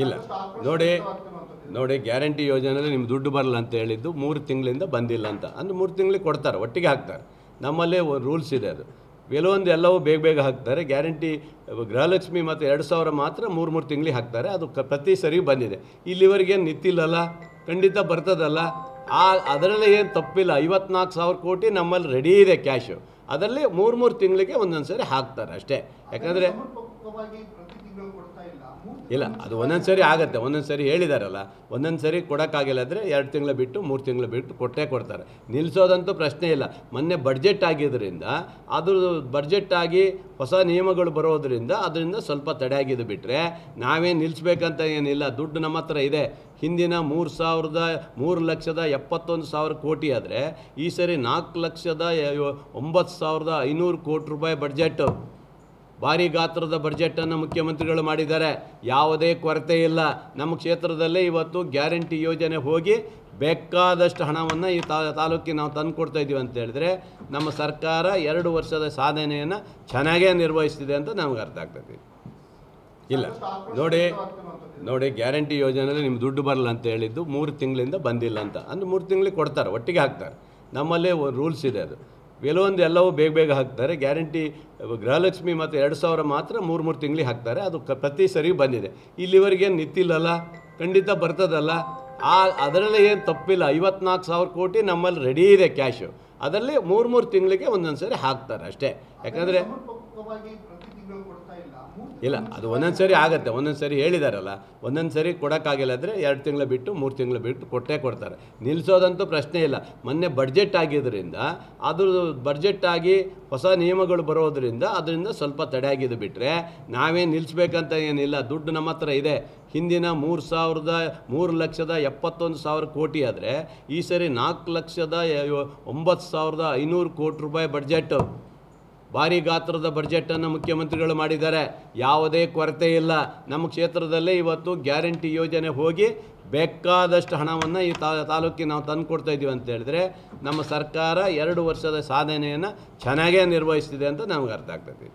ಇಲ್ಲ ನೋಡಿ ನೋಡಿ ಗ್ಯಾರಂಟಿ ಯೋಜನೆಯಲ್ಲಿ ನಿಮ್ಮ ದುಡ್ಡು ಬರಲ್ಲ ಅಂತ ಹೇಳಿದ್ದು 3 ತಿಂಗಳಿಂದ ಬಂದಿಲ್ಲ ಅಂತ ಅಂದ್ರೆ 3 ತಿಂಗಳಿಗೆ ಕೊಡ್ತಾರೆ, ಒಟ್ಟಿಗೆ ಹಾಕ್ತಾರೆ. ನಮ್ಮಲ್ಲೇ ಒಂದು ರೂಲ್ಸ್ ಇದೆ, ಅದು ಕೆಲವೊಂದು ಎಲ್ಲವೂ ಬೇಗ ಬೇಗ ಹಾಕ್ತಾರೆ. ಗ್ಯಾರಂಟಿ ಗೃಹಲಕ್ಷ್ಮಿ ಮತ್ತು 2000 ಮಾತ್ರ 3 ತಿಂಗಳಿಗೆ ಹಾಕ್ತಾರೆ. ಅದು ಪ್ರತಿ ಸರಿ ಬಂದಿದೆ. ಇಲ್ಲಿವರೆಗೇನು ನಿಂತಿಲ್ಲಲ್ಲ, ಖಂಡಿತ ಬರ್ತದಲ್ಲ. ಅದರಲ್ಲಿ ಏನು ತಪ್ಪಿಲ್ಲ. 54,000 ಕೋಟಿ ನಮ್ಮಲ್ಲಿ ರೆಡಿ ಇದೆ ಕ್ಯಾಶು. ಅದರಲ್ಲಿ 3 ತಿಂಗಳಿಗೆ ಒಂದೊಂದು ಸರಿ ಹಾಕ್ತಾರೆ ಅಷ್ಟೇ. ಯಾಕಂದರೆ ಇಲ್ಲ, ಅದು ಒಂದೊಂದು ಸರಿ ಆಗುತ್ತೆ. ಒಂದೊಂದು ಸರಿ ಹೇಳಿದಾರಲ್ಲ, ಒಂದೊಂದು ಸರಿ ಕೊಡೋಕ್ಕಾಗಿಲ್ಲ ಅಂದರೆ 2 ತಿಂಗಳು ಬಿಟ್ಟು 3 ತಿಂಗಳು ಬಿಟ್ಟು ಕೊಟ್ಟೇ ಕೊಡ್ತಾರೆ. ನಿಲ್ಲಿಸೋದಂತೂ ಪ್ರಶ್ನೆ ಇಲ್ಲ. ಮೊನ್ನೆ ಬಡ್ಜೆಟ್ ಆಗಿದ್ದರಿಂದ, ಅದು ಬಡ್ಜೆಟ್ ಆಗಿ ಹೊಸ ನಿಯಮಗಳು ಬರೋದರಿಂದ ಅದರಿಂದ ಸ್ವಲ್ಪ ತಡೆ ಆಗಿದ್ದು ಬಿಟ್ಟರೆ ನಾವೇನು ನಿಲ್ಲಿಸ್ಬೇಕಂತ ಏನಿಲ್ಲ. ದುಡ್ಡು ನಮ್ಮ ಹತ್ರ ಇದೆ. ಹಿಂದಿನ 3,71,000 ಕೋಟಿ ಆದರೆ ಈ ಸರಿ 4,09,500 ಕೋಟಿ ರೂಪಾಯಿ ಬಡ್ಜೆಟ್ಟು. ಭಾರಿ ಗಾತ್ರದ ಬಡ್ಜೆಟನ್ನು ಮುಖ್ಯಮಂತ್ರಿಗಳು ಮಾಡಿದ್ದಾರೆ. ಯಾವುದೇ ಕೊರತೆ ಇಲ್ಲ. ನಮ್ಮ ಕ್ಷೇತ್ರದಲ್ಲೇ ಇವತ್ತು ಗ್ಯಾರಂಟಿ ಯೋಜನೆ ಹೋಗಿ ಬೇಕಾದಷ್ಟು ಹಣವನ್ನು ಈ ತಾಲೂಕಿಗೆ ನಾವು ತಂದು ಕೊಡ್ತಾ ಇದ್ದೀವಿ ಅಂತ ಹೇಳಿದ್ರೆ ನಮ್ಮ ಸರ್ಕಾರ 2 ವರ್ಷದ ಸಾಧನೆಯನ್ನು ಚೆನ್ನಾಗೇ ನಿರ್ವಹಿಸ್ತಿದೆ ಅಂತ ನಮ್ಗೆ ಅರ್ಥ ಆಗ್ತದೆ. ಇಲ್ಲ ನೋಡಿ ಗ್ಯಾರಂಟಿ ಯೋಜನೆಯಲ್ಲಿ ನಿಮ್ಮ ದುಡ್ಡು ಬರಲ್ಲ ಅಂತ ಹೇಳಿದ್ದು 3 ತಿಂಗಳಿಂದ ಬಂದಿಲ್ಲ ಅಂತ ಅಂದ್ರೆ 3 ತಿಂಗಳಿಗೆ ಕೊಡ್ತಾರೆ, ಒಟ್ಟಿಗೆ ಹಾಕ್ತಾರೆ. ನಮ್ಮಲ್ಲೇ ಒಂದು ರೂಲ್ಸ್ ಇದೆ, ಅದು ಕೆಲವೊಂದು ಎಲ್ಲವೂ ಬೇಗ ಬೇಗ ಹಾಕ್ತಾರೆ. ಗ್ಯಾರಂಟಿ ಗೃಹಲಕ್ಷ್ಮಿ ಮತ್ತು 2000 ಮಾತ್ರ 3 ತಿಂಗಳಿಗೆ ಹಾಕ್ತಾರೆ. ಅದು ಪ್ರತಿ ಸರಿ ಬಂದಿದೆ. ಇಲ್ಲಿವರೆಗೇನು ನಿಂತಿಲ್ಲಲ್ಲ, ಖಂಡಿತ ಬರ್ತದಲ್ಲ. ಅದರಲ್ಲಿ ಏನು ತಪ್ಪಿಲ್ಲ. 54,000 ಕೋಟಿ ನಮ್ಮಲ್ಲಿ ರೆಡಿ ಇದೆ ಕ್ಯಾಶು. ಅದರಲ್ಲಿ 3 ತಿಂಗಳಿಗೆ ಒಂದೊಂದು ಸರಿ ಹಾಕ್ತಾರೆ ಅಷ್ಟೇ. ಯಾಕಂದರೆ ಇಲ್ಲ, ಅದು ಒಂದೊಂದು ಸರಿ ಆಗುತ್ತೆ. ಒಂದೊಂದು ಸರಿ ಹೇಳಿದಾರಲ್ಲ, ಒಂದೊಂದು ಸರಿ ಕೊಡೋಕ್ಕಾಗಿಲ್ಲ ಅಂದರೆ 2 ತಿಂಗಳು ಬಿಟ್ಟು 3 ತಿಂಗಳು ಬಿಟ್ಟು ಕೊಟ್ಟೇ ಕೊಡ್ತಾರೆ. ನಿಲ್ಲಿಸೋದಂತೂ ಪ್ರಶ್ನೆ ಇಲ್ಲ. ಮೊನ್ನೆ ಬಡ್ಜೆಟ್ ಆಗಿದ್ದರಿಂದ, ಅದು ಬಡ್ಜೆಟ್ ಆಗಿ ಹೊಸ ನಿಯಮಗಳು ಬರೋದರಿಂದ ಅದರಿಂದ ಸ್ವಲ್ಪ ತಡೆ ಆಗಿದ್ದು ಬಿಟ್ಟರೆ ನಾವೇನು ನಿಲ್ಲಿಸ್ಬೇಕಂತ ಏನಿಲ್ಲ. ದುಡ್ಡು ನಮ್ಮ ಹತ್ರ ಇದೆ. ಹಿಂದಿನ 3,71,000 ಕೋಟಿ ಆದರೆ ಈ ಸರಿ 4,09,500 ಕೋಟಿ ರೂಪಾಯಿ ಬಡ್ಜೆಟ್ಟು. ಭಾರಿ ಗಾತ್ರದ ಬಡ್ಜೆಟನ್ನು ಮುಖ್ಯಮಂತ್ರಿಗಳು ಮಾಡಿದ್ದಾರೆ. ಯಾವುದೇ ಕೊರತೆ ಇಲ್ಲ. ನಮ್ಮ ಕ್ಷೇತ್ರದಲ್ಲೇ ಇವತ್ತು ಗ್ಯಾರಂಟಿ ಯೋಜನೆ ಹೋಗಿ ಬೇಕಾದಷ್ಟು ಹಣವನ್ನು ಈ ತಾಲೂಕಿಗೆ ನಾವು ತಂದು ಕೊಡ್ತಾ ಇದ್ದೀವಿ ಅಂತ ಹೇಳಿದ್ರೆ ನಮ್ಮ ಸರ್ಕಾರ 2 ವರ್ಷದ ಸಾಧನೆಯನ್ನು ಚೆನ್ನಾಗೇ ನಿರ್ವಹಿಸ್ತಿದೆ ಅಂತ ನಮ್ಗೆ ಅರ್ಥ ಆಗ್ತದೆ.